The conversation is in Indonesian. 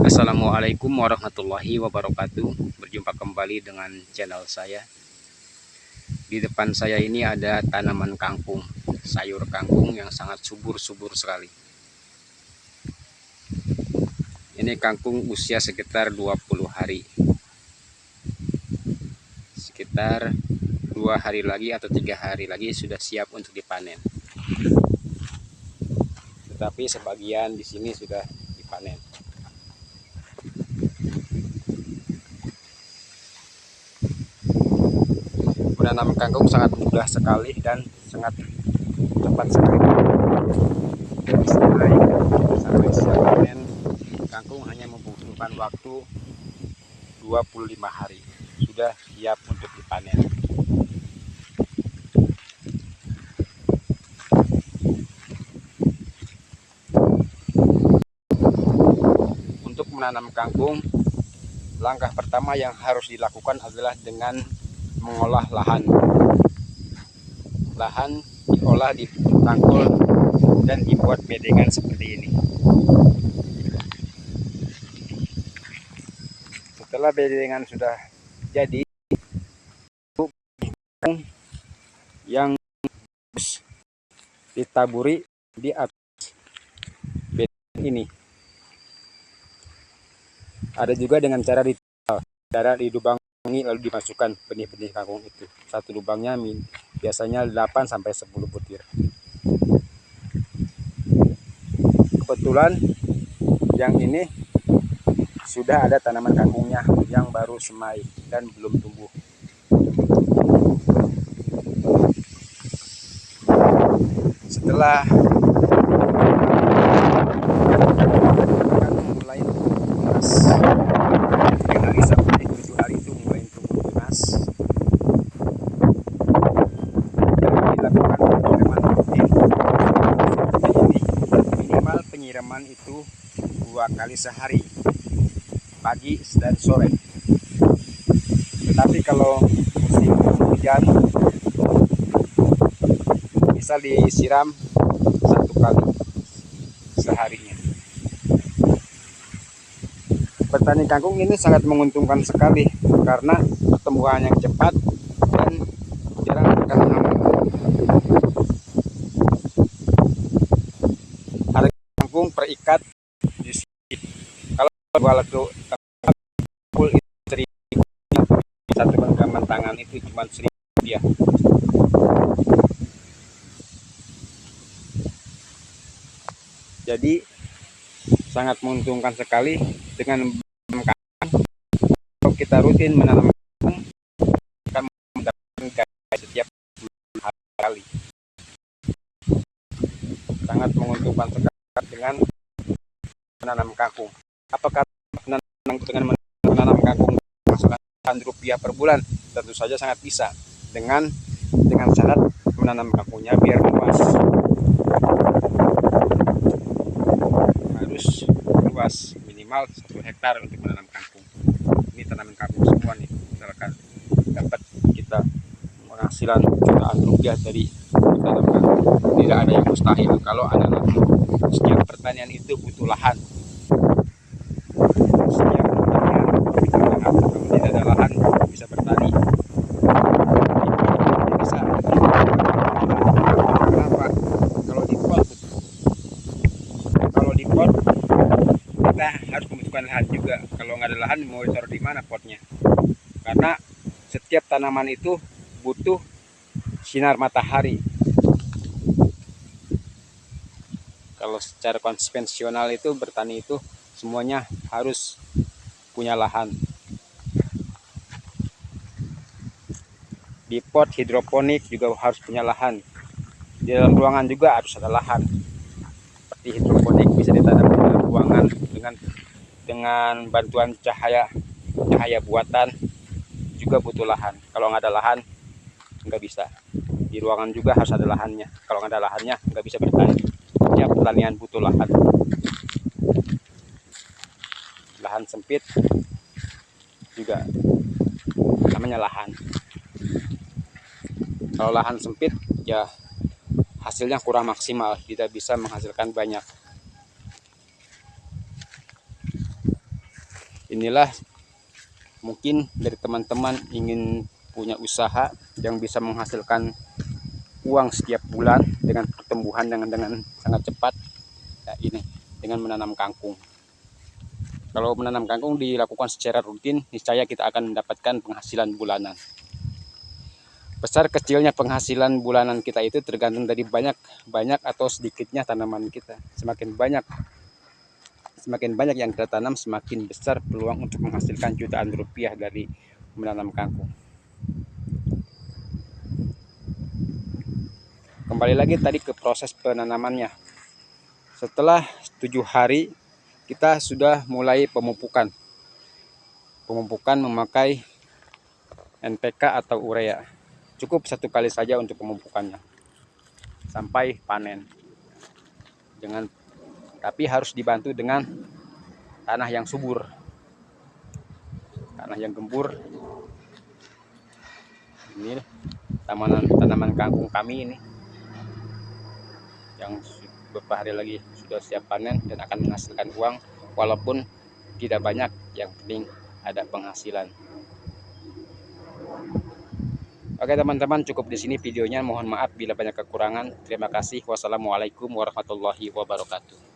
Assalamualaikum warahmatullahi wabarakatuh. Berjumpa kembali dengan channel saya. Di depan saya ini ada tanaman kangkung, sayur kangkung yang sangat subur-subur sekali. Ini kangkung usia sekitar 20 hari. Sekitar 2 hari lagi atau 3 hari lagi sudah siap untuk dipanen. Tetapi sebagian di sini sudah dipanen. Menanam kangkung sangat mudah sekali dan sangat cepat sekali. Sampai siap panen, kangkung hanya membutuhkan waktu 25 hari. Sudah siap untuk dipanen. Untuk menanam kangkung, langkah pertama yang harus dilakukan adalah dengan mengolah lahan. Lahan diolah, ditangkul, dan dibuat bedengan seperti ini. Setelah bedengan sudah jadi, yang ditaburi di atas bedengan ini. Ada juga dengan cara dilubangi lalu dimasukkan benih-benih kangkung itu. Satu lubangnya biasanya 8-10 butir. Kebetulan yang ini sudah ada tanaman kangkungnya yang baru semai dan belum tumbuh. Setelah mulai tunas, 3 hari sampai 7 hari itu mulai tunas. Dilakukan penyiraman rutin. Ini minimal penyiraman itu 2 kali sehari, pagi dan sore. Tetapi kalau musim hujan bisa disiram 1 kali seharinya. Petani kangkung ini sangat menguntungkan sekali karena pertumbuhan yang cepat dan jarang terkena hama. Harga kangkung per ikat di sini, kalau jual ke full itu 1.000, satu genggaman tangan itu cuma Rp1.000. Jadi sangat menguntungkan sekali dengan kalau kita rutin menanam kangkung akan mendapatkan gaji setiap hari. Sangat menguntungkan sekali dengan menanam kangkung. Apakah dengan menanam kangkung menghasilkan Rp1 per bulan? Tentu saja sangat bisa, dengan syarat menanam kangkungnya biar luas. Harus luas, minimal 1 hektar untuk menanam kangkung. Ini tanaman kangkung semua nih, misalkan dapat kita penghasilan jutaan rupiah dari menanam kangkung. Tidak ada yang mustahil kalau ada lahan. Setiap pertanian itu butuh lahan. Setiap pertanian butuh lahan. Kalau tidak ada lahan, bisa bertani. Bisa. Kenapa? Kalau di pot kita harus membutuhkan lahan juga. Kalau nggak ada lahan, mau ditaruh di mana potnya? Karena setiap tanaman itu butuh sinar matahari. Kalau secara konvensional itu bertani itu semuanya harus punya lahan. Di pot hidroponik juga harus punya lahan. Di dalam ruangan juga harus ada lahan. Seperti hidroponik bisa ditanam di dalam ruangan dengan bantuan cahaya buatan, juga butuh lahan. Kalau nggak ada lahan nggak bisa. Di ruangan juga harus ada lahannya. Kalau nggak ada lahannya nggak bisa bertani. Ya, pertanian butuh lahan. Lahan sempit juga namanya lahan. Kalau lahan sempit ya hasilnya kurang maksimal, tidak bisa menghasilkan banyak. Inilah mungkin dari teman-teman ingin punya usaha yang bisa menghasilkan uang setiap bulan dengan pertumbuhan dengan sangat cepat. Nah, ini dengan menanam kangkung. Kalau menanam kangkung dilakukan secara rutin, niscaya kita akan mendapatkan penghasilan bulanan. Besar kecilnya penghasilan bulanan kita itu tergantung dari banyak atau sedikitnya tanaman kita. Semakin banyak yang kita tanam, semakin besar peluang untuk menghasilkan jutaan rupiah dari menanam kangkung. Kembali lagi tadi ke proses penanamannya. Setelah 7 hari kita sudah mulai pemupukan. Pemupukan memakai NPK atau urea. Cukup 1 kali saja untuk pemupukannya sampai panen. Tapi harus dibantu dengan tanah yang subur, tanah yang gembur. Ini tanaman kangkung kami ini yang beberapa hari lagi sudah siap panen dan akan menghasilkan uang, walaupun tidak banyak, yang penting ada penghasilan. Oke teman-teman, cukup di sini videonya. Mohon maaf bila banyak kekurangan. Terima kasih. Wassalamualaikum warahmatullahi wabarakatuh.